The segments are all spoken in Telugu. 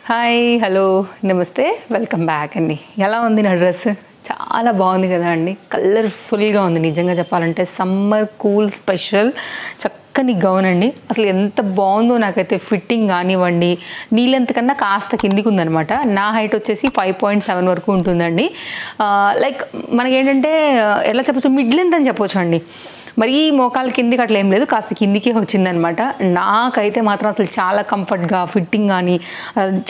హాయ్ హలో నమస్తే వెల్కమ్ బ్యాక్ అండి. ఎలా ఉంది నా డ్రెస్? చాలా బాగుంది కదా అండి. కలర్ఫుల్గా ఉంది నిజంగా చెప్పాలంటే. సమ్మర్ కూల్ స్పెషల్ చక్కని గౌన్ అండి. అసలు ఎంత బాగుందో నాకైతే. ఫిట్టింగ్ కానివ్వండి, నీ లెంత్ కన్నా కాస్త కిందికి ఉందనమాట. నా హైట్ వచ్చేసి 5.7 వరకు ఉంటుందండి. లైక్ మనకేంటంటే ఎలా చెప్పచ్చు, మిడ్ లెంత్ అని చెప్పొచ్చు అండి. మరి మోకాల కిందికి అట్లా ఏం లేదు, కాస్త కిందికే వచ్చిందనమాట. నాకైతే మాత్రం అసలు చాలా కంఫర్ట్గా, ఫిట్టింగ్ కానీ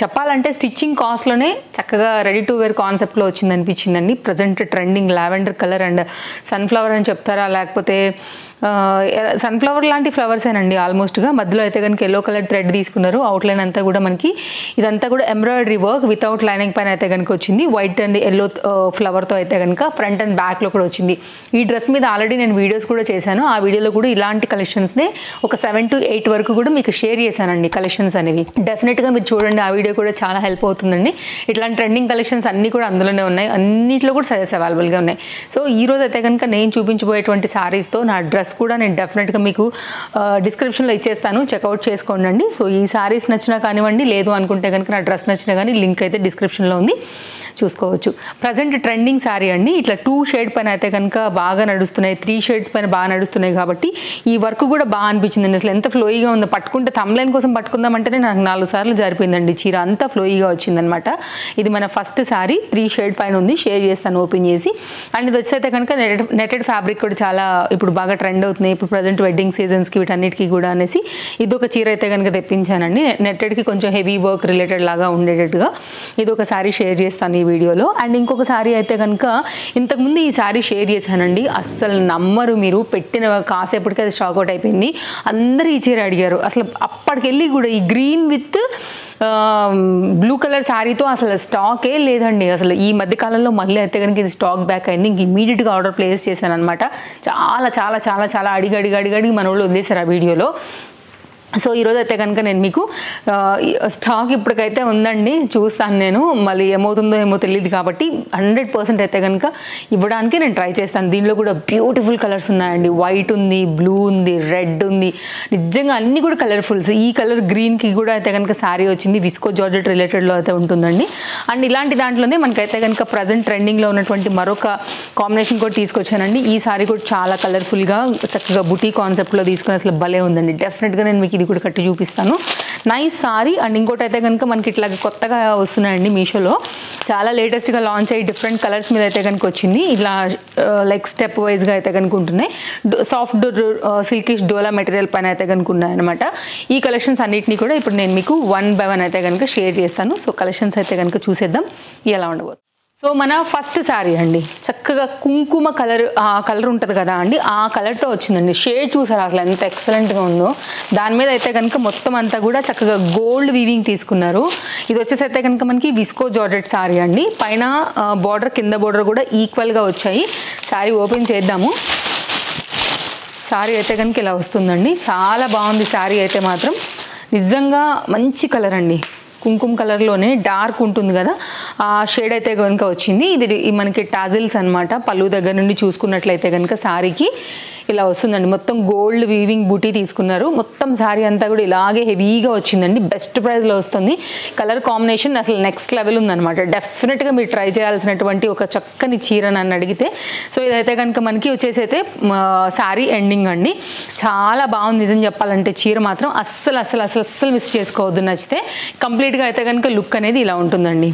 చెప్పాలంటే స్టిచ్చింగ్ కాస్ట్లోనే చక్కగా రెడీ టు వేర్ కాన్సెప్ట్లో వచ్చింది అనిపించిందండి. Present trending lavender colour and sunflower అని చెప్తారా, లేకపోతే సన్ఫ్లవర్ లాంటి ఫ్లవర్సేనండి ఆల్మోస్ట్గా. మధ్యలో అయితే కనుక ఎల్లో కలర్ థ్రెడ్ తీసుకున్నారు. అవుట్లైన్ అంతా కూడా మనకి ఇదంతా కూడా ఎంబ్రాయిడరీ వర్క్ వితౌట్ లైనింగ్ పైన అయితే కనుక వచ్చింది. వైట్ అండ్ ఎల్లో ఫ్లవర్తో అయితే కనుక ఫ్రంట్ అండ్ బ్యాక్లో కూడా వచ్చింది. ఈ డ్రెస్ మీద ఆల్రెడీ నేను వీడియోస్ కూడా చేశాను. ఆ వీడియోలో కూడా ఇలాంటి కలెక్షన్స్నే ఒక 7 to 8 వరకు కూడా మీకు షేర్ చేశానండి కలెక్షన్స్ అనేవి. డెఫినెట్గా మీరు చూడండి, ఆ వీడియో కూడా చాలా హెల్ప్ అవుతుందండి. ఇట్లాంటి ట్రెండింగ్ కలెక్షన్స్ అన్నీ కూడా అందులోనే ఉన్నాయి. అన్నింటిలో కూడా సైజెస్ అవైలబుల్గా ఉన్నాయి. సో ఈ రోజు అయితే కనుక నేను చూపించబోయేటువంటి శారీస్తో నా డ్రెస్ కూడా నేను డెఫినెట్గా మీకు డిస్క్రిప్షన్లో ఇచ్చేస్తాను, చెక్అవుట్ చేసుకోండి. సో ఈ శారీస్ నచ్చినా కానివ్వండి, లేదు అనుకుంటే కనుక నా డ్రెస్ నచ్చినా కానీ లింక్ అయితే డిస్క్రిప్షన్లో ఉంది, చూసుకోవచ్చు. ప్రజెంట్ ట్రెండింగ్ శారీ అండి. ఇట్లా 2 షేడ్ పైన అయితే కనుక బాగా నడుస్తున్నాయి, 3 షేడ్స్ పైన బాగా నడుస్తున్నాయి కాబట్టి ఈ వర్క్ కూడా బాగా అనిపించిందండి. అసలు ఎంత ఫ్లోయిగా ఉందో, పట్టుకుంటే తమ్లైన్ కోసం పట్టుకుందామంటేనే నాకు 4 సార్లు జారిపోయిందండి చీర, అంతా ఫ్లోయిగా వచ్చిందనమాట. ఇది మన ఫస్ట్ శారీ, 3 షేడ్ పైన ఉంది, షేర్ చేస్తాను ఓపెన్ చేసి. అండ్ ఇది వచ్చైతే కనుక నెటెడ్ ఫ్యాబ్రిక్ కూడా చాలా ఇప్పుడు బాగా ట్రెండ్ అవుతున్నాయి ఇప్పుడు ప్రజెంట్ వెడ్డింగ్ సీజన్స్కి వీటన్నిటికీ కూడా అనేసి ఇది ఒక చీర అయితే కనుక తెప్పించానండి. నెట్టెడ్కి కొంచెం హెవీ వర్క్ రిలేటెడ్ లాగా ఉండేటట్టుగా ఇది ఒక శారీ షేర్ చేస్తాను ఈ వీడియోలో. అండ్ ఇంకొక శారీ అయితే కనుక ఇంతకుముందు ఈ శారీ షేర్ చేశానండి. అస్సలు నమ్మరు మీరు, పెట్టిన కాసేపటికి అది స్టాక్ అవుట్ అయిపోయింది. అందరూ ఈ చీర అడిగారు. అసలు అప్పటికెళ్ళి కూడా ఈ గ్రీన్ విత్ బ్లూ కలర్ శారీతో అసలు స్టాకే లేదండి. అసలు ఈ మధ్యకాలంలో మళ్ళీ అయితే కనుక ఇది స్టాక్ బ్యాక్ అయింది. ఇంక ఇమీడియట్గా ఆర్డర్ ప్లేస్ చేశాను అనమాట. చాలా చాలా చాలా చాలా అడిగి మన వాళ్ళు వదిలేశారు ఆ వీడియోలో. సో ఈరోజు అయితే కనుక నేను మీకు స్టాక్ ఇప్పటికైతే ఉందండి, చూస్తాను నేను, మళ్ళీ ఏమవుతుందో ఏమో తెలియదు కాబట్టి 100% అయితే కనుక ఇవ్వడానికి నేను ట్రై చేస్తాను. దీనిలో కూడా బ్యూటిఫుల్ కలర్స్ ఉన్నాయండి. వైట్ ఉంది, బ్లూ ఉంది, రెడ్ ఉంది, నిజంగా అన్నీ కూడా కలర్ఫుల్స్. ఈ కలర్ గ్రీన్కి కూడా అయితే కనుక శారీ వచ్చింది, విస్కో జార్జెట్ రిలేటెడ్లో అయితే ఉంటుందండి. అండ్ ఇలాంటి దాంట్లోనే మనకైతే కనుక ప్రజెంట్ ట్రెండింగ్లో ఉన్నటువంటి మరొక కాంబినేషన్ కూడా తీసుకొచ్చానండి. ఈ శారీ కూడా చాలా కలర్ఫుల్గా చక్కగా బుటీ కాన్సెప్ట్లో తీసుకుని అసలు భలే ఉందండి. డెఫినెట్గా నేను మీకు ఇది కూడా కట్టి చూపిస్తాను. Nice sorry. అండ్ ఇంకోటి అయితే కనుక మనకి ఇట్లా కొత్తగా వస్తున్నాయండి మీషోలో, చాలా లేటెస్ట్గా లాంచ్ అయ్యి డిఫరెంట్ కలర్స్ మీద అయితే కనుక వచ్చింది. ఇలా లైక్ స్టెప్ వైజ్గా అయితే కనుక ఉంటున్నాయి. సాఫ్ట్ సిల్కిష్ డోలా మెటీరియల్ పైన అయితే కనుక ఉన్నాయి అనమాట. ఈ కలెక్షన్స్ అన్నిటినీ కూడా ఇప్పుడు నేను మీకు 1 by 1 అయితే కనుక షేర్ చేస్తాను. సో కలెక్షన్స్ అయితే కనుక చూసేద్దాం ఎలా ఉండబోతుంది. సో మన ఫస్ట్ శారీ అండి, చక్కగా కుంకుమ కలర్, ఆ కలర్ ఉంటుంది కదా అండి, ఆ కలర్తో వచ్చిందండి. షేడ్ చూసారు అసలు ఎంత ఎక్సలెంట్గా ఉందో. దాని మీద అయితే కనుక మొత్తం అంతా కూడా చక్కగా గోల్డ్ వీవింగ్ తీసుకున్నారు. ఇది వచ్చేసి అయితే కనుక మనకి విస్కో జార్జెట్ శారీ అండి. పైన బార్డర్, కింద బార్డర్ కూడా ఈక్వల్గా వచ్చాయి. శారీ ఓపెన్ చేద్దాము. శారీ అయితే కనుక ఇలా వస్తుందండి. చాలా బాగుంది శారీ అయితే మాత్రం. నిజంగా మంచి కలర్ అండి, కుంకుమ కలర్లోనే డార్క్ ఉంటుంది కదా, ఆ షేడ్ అయితే కనుక వచ్చింది. ఇది మనకి టాజిల్స్ అనమాట. పళ్ళు దగ్గర నుండి చూసుకున్నట్లయితే కనుక శారీకి ఇలా వస్తుందండి. మొత్తం గోల్డ్ వీవింగ్ బూటీ తీసుకున్నారు. మొత్తం శారీ అంతా కూడా ఇలాగే హెవీగా వచ్చిందండి. బెస్ట్ ప్రైస్లో వస్తుంది. కలర్ కాంబినేషన్ అసలు నెక్స్ట్ లెవెల్ ఉందన్నమాట. డెఫినెట్గా మీరు ట్రై చేయాల్సినటువంటి ఒక చక్కని చీర నన్ను అడిగితే. సో ఇదైతే కనుక మనకి వచ్చేసి అయితే శారీ ఎండింగ్ అండి. చాలా బాగుంది నిజం చెప్పాలంటే. చీర మాత్రం అస్సలు మిస్ చేసుకోవద్దు. నచ్చితే కంప్లీట్గా అయితే కనుక లుక్ అనేది ఇలా ఉంటుందండి.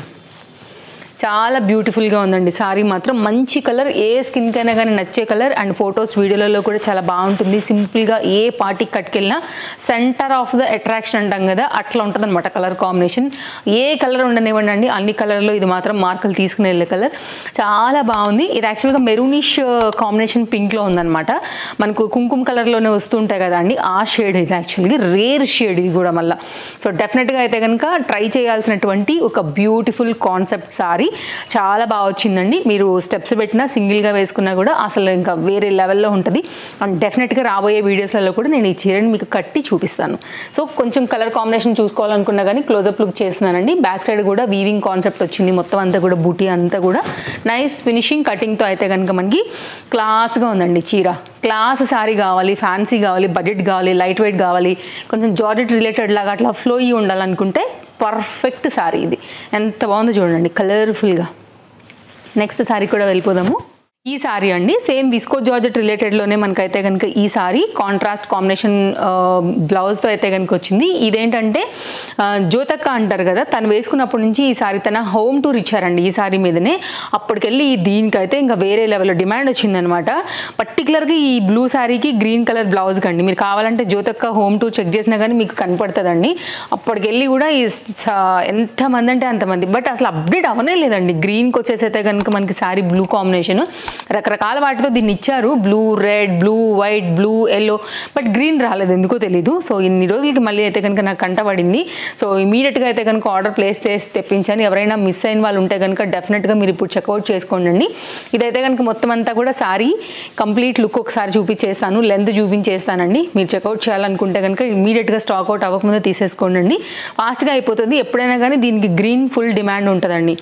చాలా బ్యూటిఫుల్గా ఉందండి శారీ మాత్రం. మంచి కలర్, ఏ స్కిన్కైనా కానీ నచ్చే కలర్. అండ్ ఫొటోస్ వీడియోలలో కూడా చాలా బాగుంటుంది. సింపుల్గా ఏ పార్టీకి కట్టుకెళ్ళినా సెంటర్ ఆఫ్ ద అట్రాక్షన్ అంటాం కదా, అట్లా ఉంటుంది అనమాట కలర్ కాంబినేషన్. ఏ కలర్ ఉండనివ్వండి అండి, అన్ని కలర్లో ఇది మాత్రం మార్కులు తీసుకుని వెళ్ళే కలర్. చాలా బాగుంది. ఇది యాక్చువల్గా మెరూనిష్ కాంబినేషన్ పింక్లో ఉందన్నమాట. మనకు కుంకుమ కలర్లోనే వస్తుంటాయి కదా అండి, ఆ షేడ్ ఇది యాక్చువల్గా రేర్ షేడ్ ఇది కూడా మళ్ళీ. సో డెఫినెట్గా అయితే కనుక ట్రై చేయాల్సినటువంటి ఒక బ్యూటిఫుల్ కాన్సెప్ట్ శారీ. చాలా బాగా వచ్చిందండి. మీరు స్టెప్స్ పెట్టినా, సింగిల్గా వేసుకున్నా కూడా అసలు ఇంకా వేరే లెవెల్లో ఉంటుంది. అండ్ డెఫినెట్గా రాబోయే వీడియోస్లలో కూడా నేను ఈ చీరని మీకు కట్టి చూపిస్తాను. సో కొంచెం కలర్ కాంబినేషన్ చూసుకోవాలనుకున్నా కానీ క్లోజప్ లుక్ చేస్తున్నానండి. బ్యాక్ సైడ్ కూడా వీవింగ్ కాన్సెప్ట్ వచ్చింది. మొత్తం అంతా కూడా బూటీ అంతా కూడా నైస్ ఫినిషింగ్ కటింగ్తో అయితే కనుక మనకి క్లాస్గా ఉందండి చీర. క్లాస్ శారీ కావాలి, ఫ్యాన్సీ కావాలి, బడ్జెట్ కావాలి, లైట్ వెయిట్ కావాలి, కొంచెం జార్జెట్ రిలేటెడ్ లాగా అట్లా ఫ్లోయి ఉండాలనుకుంటే పర్ఫెక్ట్ శారీ ఇది. ఎంత బాగుందో చూడండి కలర్ఫుల్గా. నెక్స్ట్ శారీ కూడా వెళ్ళిపోదాము. ఈ సారీ అండి సేమ్ విస్కో జార్జెట్ రిలేటెడ్లోనే మనకైతే కనుక ఈ సారీ కాంట్రాస్ట్ కాంబినేషన్ బ్లౌజ్తో అయితే కనుక వచ్చింది. ఇదేంటంటే జ్యోతక్క అంటారు కదా, తను వేసుకున్నప్పటి నుంచి ఈ సారీ తన హోమ్ టూర్ ఇచ్చారండి ఈ సారీ మీదనే. అప్పటికెళ్ళి దీనికైతే ఇంకా వేరే లెవెల్లో డిమాండ్ వచ్చిందనమాట. పర్టికులర్గా ఈ బ్లూ శారీకి గ్రీన్ కలర్ బ్లౌజ్ కండి మీరు కావాలంటే జ్యోతక్క హోమ్ టూర్ చెక్ చేసినా కానీ మీకు కనపడుతుందండి. అప్పటికెళ్ళి కూడా ఎంతమంది అంటే అంతమంది, బట్ అసలు అప్డేట్ అవనే లేదండి. గ్రీన్కి వచ్చేసి అయితే కనుక మనకి శారీ బ్లూ కాంబినేషన్ రకరకాల వాటితో దీన్ని ఇచ్చారు, blue red, blue white, blue yellow, but green రాలేదు ఎందుకో తెలీదు. సో ఇన్ని రోజులకి మళ్ళీ అయితే కనుక నాకు కంటపడింది. సో ఇమీడియట్గా అయితే కనుక ఆర్డర్ ప్లేస్ చేసి తెప్పించాను. ఎవరైనా మిస్ అయిన వాళ్ళు ఉంటే కనుక డెఫినెట్గా మీరు ఇప్పుడు చెక్అవుట్ చేసుకోండి. ఇదైతే కనుక మొత్తం అంతా కూడా శారీ కంప్లీట్ లుక్ ఒకసారి చూపించేస్తాను, లెంత్ చూపించేస్తానండి. మీరు చెక్అవుట్ చేయాలనుకుంటే కనుక ఇమీడియట్గా స్టాక్ అవుట్ అవ్వకముందే తీసేసుకోండి, ఫాస్ట్గా అయిపోతుంది. ఎప్పుడైనా కానీ దీనికి గ్రీన్ ఫుల్ డిమాండ్ ఉంటుందండి.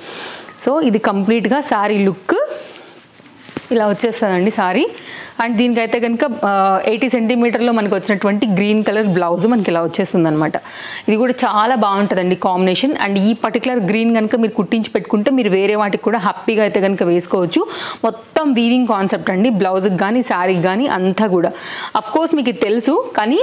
సో ఇది కంప్లీట్గా శారీ లుక్ ఇలా వచ్చేస్తుందండి సారీ. అండ్ దీనికైతే కనుక 80 సెంటీమీటర్లో మనకు వచ్చినటువంటి గ్రీన్ కలర్ బ్లౌజ్ మనకి ఇలా వచ్చేస్తుంది అనమాట. ఇది కూడా చాలా బాగుంటుందండి కాంబినేషన్. అండ్ ఈ పర్టికులర్ గ్రీన్ కనుక మీరు కుట్టించి పెట్టుకుంటే మీరు వేరే వాటికి కూడా హ్యాపీగా అయితే కనుక వేసుకోవచ్చు. మొత్తం వీవింగ్ కాన్సెప్ట్ అండి, బ్లౌజ్కి కానీ శారీకి కానీ అంతా కూడా. అఫ్కోర్స్ మీకు ఇది తెలుసు, కానీ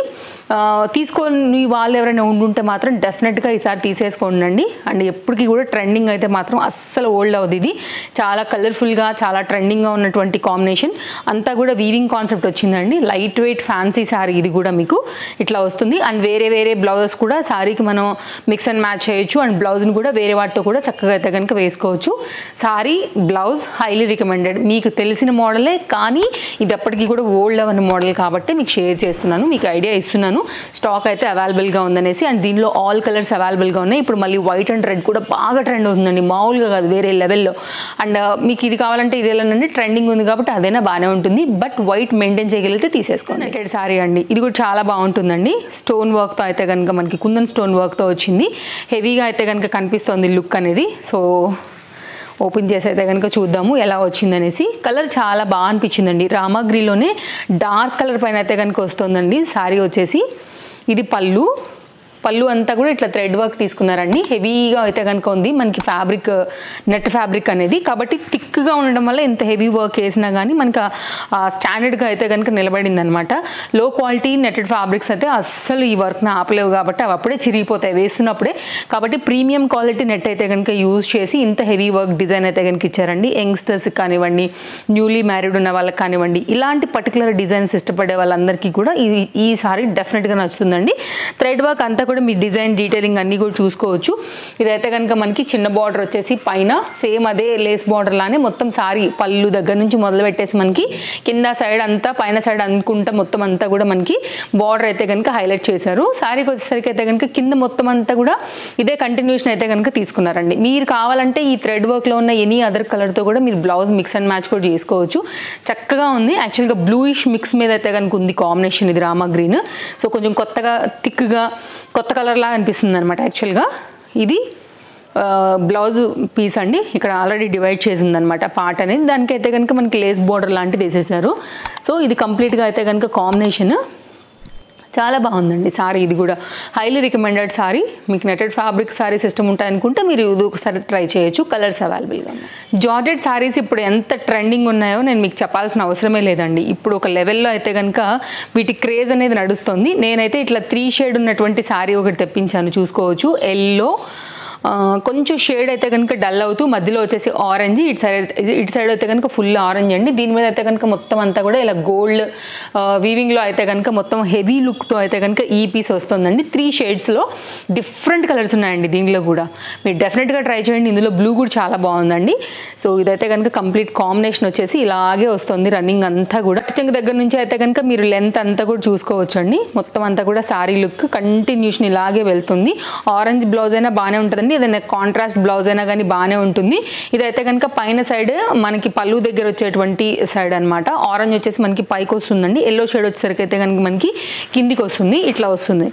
తీసుకొని వాళ్ళు ఎవరైనా ఉండుంటే మాత్రం డెఫినెట్గా ఈసారి తీసేసుకోండి. అండ్ ఎప్పటికీ కూడా ట్రెండింగ్ అయితే మాత్రం అస్సలు ఓల్డ్ అవుతుంది. ఇది చాలా కలర్ఫుల్గా చాలా ట్రెండింగ్గా ఉన్నటువంటి కాంబినేషన్. అంతా కూడా వీవింగ్ కాన్సెప్ట్ వచ్చిందండి. లైట్ వెయిట్ ఫ్యాన్సీ శారీ ఇది కూడా మీకు ఇట్లా వస్తుంది. అండ్ వేరే వేరే బ్లౌజెస్ కూడా శారీకి మనం మిక్స్ అండ్ మ్యాచ్ చేయొచ్చు. అండ్ బ్లౌజ్ని కూడా వేరే వాటితో కూడా చక్కగా అయితే కనుక వేసుకోవచ్చు. Sari blouse highly recommended. మీకు తెలిసిన మోడలే, కానీ ఇది ఎప్పటికీ కూడా ఓల్డ్ అవ్వని మోడల్ కాబట్టి మీకు షేర్ చేస్తున్నాను, మీకు ఐడియా ఇస్తున్నాను. స్టాక్ అయితే అవైలబుల్గా ఉందనేసి. అండ్ దీనిలో ఆల్ కలర్స్ అవైలబుల్గా ఉన్నాయి. ఇప్పుడు మళ్ళీ వైట్ అండ్ రెడ్ కూడా బాగా ట్రెండ్ అవుతుందండి, మామూలుగా కాదు, వేరే లెవెల్లో. అండ్ మీకు ఇది కావాలంటే ఇదేలానండి ట్రెండింగ్ ఉంది కాబట్టి అదైనా బాగానే ఉంటుంది, బట్ వైట్ మెయింటైన్ చేయగలిగితే తీసేసుకోండి. నెట్టెడ్ సారీ అండి, ఇది కూడా చాలా బాగుంటుందండి. స్టోన్ వర్క్తో అయితే కనుక మనకి కుందన్ స్టోన్ వర్క్తో వచ్చింది. హెవీగా అయితే కనుక కనిపిస్తుంది లుక్ అనేది. సో ఓపెన్ చేసి అయితే కనుక చూద్దాము ఎలా వచ్చిందనేసి. కలర్ చాలా బాగా అనిపించిందండి. రామాగ్రీలోనే డార్క్ కలర్ పైన అయితే కనుక వస్తుందండి సారీ వచ్చేసి. ఇది పళ్ళు అంతా కూడా ఇట్లా థ్రెడ్ వర్క్ తీసుకున్నారండి. హెవీగా అయితే కనుక ఉంది మనకి ఫ్యాబ్రిక్, నెట్ ఫ్యాబ్రిక్ అనేది, కాబట్టి థిక్గా ఉండడం వల్ల ఎంత హెవీ వర్క్ వేసినా కానీ మనకి స్టాండర్డ్గా అయితే కనుక నిలబడింది అనమాట. లో క్వాలిటీ నెట్టెడ్ ఫ్యాబ్రిక్స్ అయితే అస్సలు ఈ వర్క్ని ఆపలేవు కాబట్టి అవి అప్పుడే చిరిగిపోతాయి వేస్తున్నప్పుడే. కాబట్టి ప్రీమియం క్వాలిటీ నెట్ అయితే కనుక యూజ్ చేసి ఇంత హెవీ వర్క్ డిజైన్ అయితే కనుక ఇచ్చారండి. యంగ్స్టర్స్కి కానివ్వండి, న్యూలీ మ్యారీడ్ ఉన్న వాళ్ళకి కానివ్వండి, ఇలాంటి పర్టికులర్ డిజైన్స్ ఇష్టపడే వాళ్ళందరికీ కూడా ఈ సారీ డెఫినెట్గా నచ్చుతుందండి. థ్రెడ్ వర్క్ అంతా కూడా మీ డిజైన్ డీటెయిలింగ్ అన్నీ కూడా చూసుకోవచ్చు. ఇదైతే కనుక మనకి చిన్న బార్డర్ వచ్చేసి పైన సేమ్ అదే లేస్ బార్డర్ లానే మొత్తం సారీ పళ్ళు దగ్గర నుంచి మొదలు పెట్టేసి మనకి కింద సైడ్ అంతా పైన సైడ్ అనుకుంటా మొత్తం అంతా కూడా మనకి బార్డర్ అయితే కనుక హైలైట్ చేశారు. సారీకి వచ్చేసరికి అయితే కనుక కింద మొత్తం అంతా కూడా ఇదే కంటిన్యూషన్ అయితే కనుక తీసుకున్నారండి. మీరు కావాలంటే ఈ థ్రెడ్ వర్క్లో ఉన్న ఎనీ అదర్ కలర్తో కూడా మీరు బ్లౌజ్ మిక్స్ అండ్ మ్యాచ్ కూడా చేసుకోవచ్చు. చక్కగా ఉంది. యాక్చువల్గా బ్లూయిష్ మిక్స్ మీద అయితే కనుక ఉంది కాంబినేషన్ ఇది రామా గ్రీన్. సో కొంచెం కొత్తగా థిక్గా కొత్త కలర్ లాగా అనిపిస్తుంది అనమాట. యాక్చువల్గా ఇది బ్లౌజ్ పీస్ అండి, ఇక్కడ ఆల్రెడీ డివైడ్ చేసింది అనమాట పార్ట్ అనేది. దానికైతే కనుక మనకి లేస్ బోర్డర్ లాంటిది వేసేసారు. సో ఇది కంప్లీట్గా అయితే కనుక కాంబినేషన్ చాలా బాగుందండి సారీ. ఇది కూడా హైలీ రికమెండెడ్ సారీ. మీకు నెట్టెడ్ ఫ్యాబ్రిక్ సారీ సిస్టమ్ ఉంటాయనుకుంటే మీరు ఇది ఒకసారి ట్రై చేయొచ్చు. కలర్స్ అవైలబుల్గా ఉన్నాయి. జార్జెట్ సారీస్ ఇప్పుడు ఎంత ట్రెండింగ్ ఉన్నాయో నేను మీకు చెప్పాల్సిన అవసరమే లేదండి. ఇప్పుడు ఒక లెవెల్లో అయితే కనుక వీటి క్రేజ్ అనేది నడుస్తుంది. నేనైతే ఇట్లా 3 షేడ్ ఉన్నటువంటి సారీ ఒకటి తెప్పించాను, చూసుకోవచ్చు. ఎల్లో కొంచెం షేడ్ అయితే కనుక డల్ అవుతూ మధ్యలో వచ్చేసి ఆరెంజ్, ఇటు సైడ్ అయితే కనుక ఫుల్ ఆరెంజ్ అండి. దీని మీద అయితే కనుక మొత్తం అంతా కూడా ఇలా గోల్డ్ వీవింగ్లో అయితే కనుక మొత్తం హెవీ లుక్తో అయితే కనుక ఈ పీస్ వస్తుందండి. 3 షేడ్స్లో డిఫరెంట్ కలర్స్ ఉన్నాయండి దీనిలో కూడా. మీరు డెఫినెట్గా ట్రై చేయండి. ఇందులో బ్లూ కూడా చాలా బాగుందండి. సో ఇదైతే కనుక కంప్లీట్ కాంబినేషన్ వచ్చేసి ఇలాగే వస్తుంది రన్నింగ్ అంతా కూడా. చెంగు దగ్గర నుంచి అయితే కనుక మీరు లెంత్ అంతా కూడా చూసుకోవచ్చు అండి. మొత్తం అంతా కూడా సారీ లుక్ కంటిన్యూషన్ ఇలాగే వెళ్తుంది. ఆరెంజ్ బ్లౌజ్ అయినా బాగానే ఉంటుందండి, ఏదైనా కాంట్రాస్ట్ బ్లౌజ్ అయినా కానీ బాగానే ఉంటుంది. ఇదైతే కనుక పైన సైడ్ మనకి పళ్ళు దగ్గర వచ్చేటువంటి సైడ్ అనమాట. ఆరెంజ్ వచ్చేసి మనకి పైకి వస్తుందండి. ఎల్లో షేడ్ వచ్చేసరికి అయితే కనుక మనకి కిందికి వస్తుంది, ఇట్లా వస్తుంది.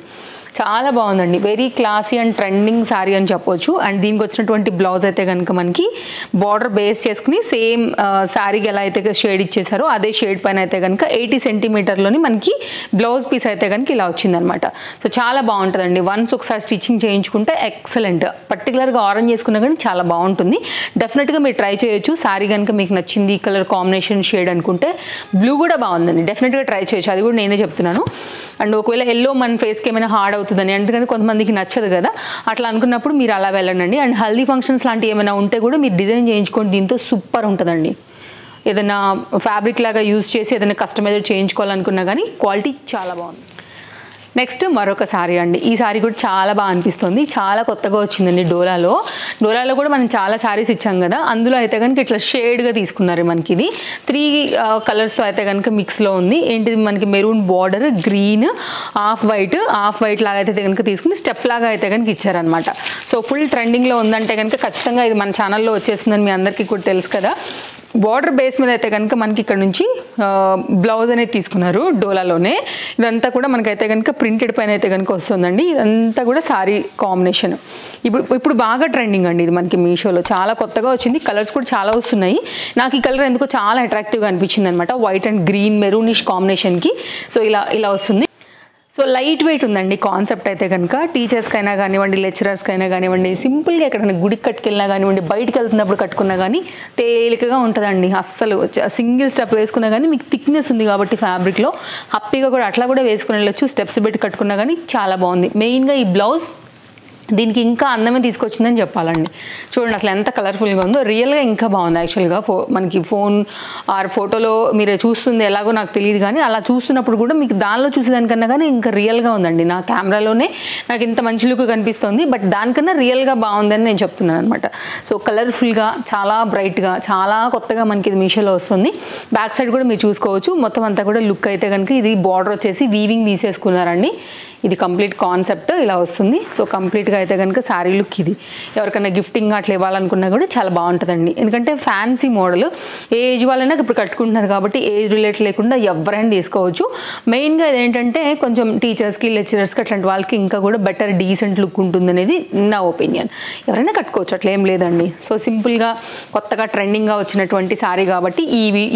చాలా బాగుందండి. Very classy and trending sari అని చెప్పొచ్చు. అండ్ దీనికి వచ్చినటువంటి బ్లౌజ్ అయితే కనుక మనకి బార్డర్ బేస్ చేసుకుని సేమ్ శారీకి ఎలా అయితే షేడ్ ఇచ్చేసారో అదే షేడ్ పైన అయితే కనుక 80 సెంటీమీటర్లోని మనకి బ్లౌజ్ పీస్ అయితే కనుక ఇలా వచ్చిందనమాట. సో చాలా బాగుంటుందండి. వన్స్ ఒకసారి స్టిచ్చింగ్ చేయించుకుంటే ఎక్సలెంట్. పర్టికులర్గా ఆరెంజ్ చేసుకున్నా కానీ చాలా బాగుంటుంది. డెఫినెట్గా మీరు ట్రై చేయొచ్చు. శారీ కనుక మీకు నచ్చింది కలర్ కాంబినేషన్ షేడ్ అనుకుంటే బ్లూ కూడా బాగుందండి. డెఫినెట్గా ట్రై చేయొచ్చు. అది కూడా నేనే చెప్తున్నాను. అండ్ ఒకవేళ ఎల్లో మన ఫేస్కి ఏమైనా హార్డ్ అవుతుందని, ఎందుకంటే కొంతమందికి నచ్చదు కదా, అట్లా అనుకున్నప్పుడు మీరు అలా వెళ్ళండి. అండ్ హల్దీ ఫంక్షన్స్ లాంటివి ఏమైనా ఉంటే కూడా మీరు డిజైన్ చేయించుకోండి. దీంతో సూపర్ ఉంటుందండి. ఏదైనా ఫ్యాబ్రిక్ లాగా యూజ్ చేసి ఏదైనా కస్టమైజ్ చేయించుకోవాలనుకున్నా కానీ క్వాలిటీ చాలా బాగుంది. నెక్స్ట్ మరొక శారీ అండి. ఈ శారీ కూడా చాలా బాగా అనిపిస్తుంది. చాలా కొత్తగా వచ్చిందండి. డోలాలో కూడా మనం చాలా శారీస్ ఇచ్చాం కదా, అందులో అయితే కనుక ఇట్లా షేడ్గా తీసుకున్నారు. మనకి ఇది 3 కలర్స్తో అయితే కనుక మిక్స్లో ఉంది. ఏంటిది మనకి maroon border, green, off white లాగా అయితే కనుక తీసుకుని స్టెప్ లాగా అయితే కనుక ఇచ్చారనమాట. సో ఫుల్ ట్రెండింగ్లో ఉందంటే కనుక ఖచ్చితంగా ఇది మన ఛానల్లో వచ్చేస్తుందని మీ అందరికీ కూడా తెలుసు కదా. బార్డర్ బేస్ మీద అయితే కనుక మనకి ఇక్కడ నుంచి బ్లౌజ్ అనేది తీసుకున్నారు డోలాలోనే. ఇదంతా కూడా మనకైతే కనుక ప్రింటెడ్ పైన అయితే కనుక వస్తుందండి. ఇదంతా కూడా శారీ కాంబినేషన్ ఇప్పుడు బాగా ట్రెండింగ్ అండి. ఇది మనకి మీషోలో చాలా కొత్తగా వచ్చింది. కలర్స్ కూడా చాలా వస్తున్నాయి. నాకు ఈ కలర్ ఎందుకో చాలా అట్రాక్టివ్గా అనిపించింది అనమాట. వైట్ అండ్ గ్రీన్ మెరూనిష్ కాంబినేషన్కి. సో ఇలా వస్తుంది. సో లైట్ వెయిట్ ఉందండి కాన్సెప్ట్ అయితే కనుక. టీచర్స్కైనా కానివ్వండి, లెక్చరర్స్కైనా కానివ్వండి, సింపుల్గా ఎక్కడైనా గుడికి కట్టుకెళ్ళినా కానివ్వండి, బయటకు వెళ్తున్నప్పుడు కట్టుకున్నా కానీ తేలికగా ఉంటుందండి. అస్సలు సింగిల్ స్టెప్ వేసుకున్నా కానీ మీకు థిక్నెస్ ఉంది కాబట్టి ఫ్యాబ్రిక్లో హ్యాపీగా కూడా అట్లా కూడా వేసుకుని వెళ్ళొచ్చు. స్టెప్స్ పెట్టి కట్టుకున్నా కానీ చాలా బాగుంది. మెయిన్గా ఈ బ్లౌజ్ దీనికి ఇంకా అందమే తీసుకొచ్చిందని చెప్పాలండి. చూడండి అసలు ఎంత కలర్ఫుల్గా ఉందో. రియల్గా ఇంకా బాగుంది యాక్చువల్గా. మనకి ఫోన్ ఆర్ ఫోటోలో మీరు చూస్తుంది ఎలాగో నాకు తెలియదు, కానీ అలా చూస్తున్నప్పుడు కూడా మీకు దానిలో చూసేదానికన్నా కానీ ఇంకా రియల్గా ఉందండి. నా కెమెరాలోనే నాకు ఇంత మంచి లుక్ కనిపిస్తుంది, బట్ దానికన్నా రియల్గా బాగుందని నేను చెప్తున్నాను అనమాట. సో కలర్ఫుల్గా, చాలా బ్రైట్గా, చాలా కొత్తగా మనకి ఇది మీషోలో వస్తుంది. బ్యాక్ సైడ్ కూడా మీరు చూసుకోవచ్చు. మొత్తం అంతా కూడా లుక్ అయితే కనుక ఇది బార్డర్ వచ్చేసి వీవింగ్ తీసేసుకున్నారండి. ఇది కంప్లీట్ కాన్సెప్ట్ ఇలా వస్తుంది. సో కంప్లీట్గా అయితే కనుక శారీ లుక్ ఇది. ఎవరికైనా గిఫ్టింగ్ అట్లా ఇవ్వాలనుకున్నా కూడా చాలా బాగుంటుందండి. ఎందుకంటే ఫ్యాన్సీ మోడల్, ఏ ఏజ్ వాళ్ళైనా ఇప్పుడు కట్టుకుంటున్నారు కాబట్టి ఏజ్ రిలేటెడ్ లేకుండా ఎవరైనా తీసుకోవచ్చు. మెయిన్గా ఇదేంటంటే కొంచెం టీచర్స్కి, లెక్చరర్స్కి అట్లాంటి వాళ్ళకి ఇంకా కూడా బెటర్ డీసెంట్ లుక్ ఉంటుంది అనేది నా ఒపీనియన్. ఎవరైనా కట్టుకోవచ్చు, అట్లా ఏం లేదండి. సో సింపుల్గా కొత్తగా ట్రెండింగ్గా వచ్చినటువంటి శారీ కాబట్టి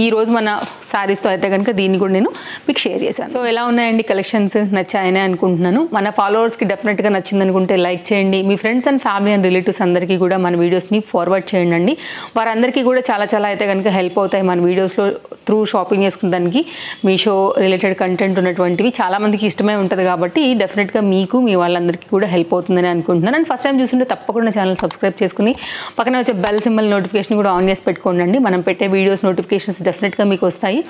ఈ రోజు మన శారీస్తో అయితే కనుక దీన్ని కూడా నేను మీకు షేర్ చేశాను. సో ఎలా ఉన్నాయండి కలెక్షన్స్? నచ్చాయనే అనుకుంటున్నాను. మన ఫాలోవర్స్కి డెఫినెట్గా నచ్చింది అనుకుంటే లైక్ చేయండి. మీ friends and family and relatives అందరికీ కూడా మన వీడియోస్ని ఫార్వర్డ్ చేయండి. వారందరికీ కూడా చాలా చాలా అయితే కనుక హెల్ప్ అవుతాయి మన వీడియోస్లో త్రూ షాపింగ్ చేసుకునేదానికి. మీషో రిలేటెడ్ కంటెంట్ ఉన్నటువంటివి చాలామందికి ఇష్టమే ఉంటుంది కాబట్టి డెఫినెట్గా మీకు, మీ వాళ్ళందరికీ కూడా హెల్ప్ అవుతుందని అనుకుంటున్నాను. అండ్ ఫస్ట్ టైం చూస్తుంటే తప్పకుండా ఛానల్ సబ్స్క్రైబ్ చేసుకుని పక్కన వచ్చే బెల్ సింబల్ నోటిఫికేషన్ కూడా ఆన్ చేసి పెట్టుకోండి. మనం పెట్టే వీడియోస్ నోటిఫికేషన్స్ డెఫినెట్గా మీకు వస్తాయి.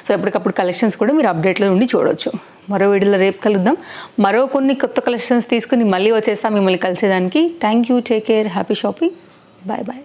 సో ఎప్పటికప్పుడు కలెక్షన్స్ కూడా మీరు అప్డేట్లో ఉండి చూడవచ్చు. మరో వీడియోలో రేపు కలుద్దాం. మరో కొన్ని కొత్త కలెక్షన్స్ తీసుకుని మళ్ళీ వచ్చేస్తాం మిమ్మల్ని కలిసేదానికి. Thank you, take care, happy shopping, bye bye.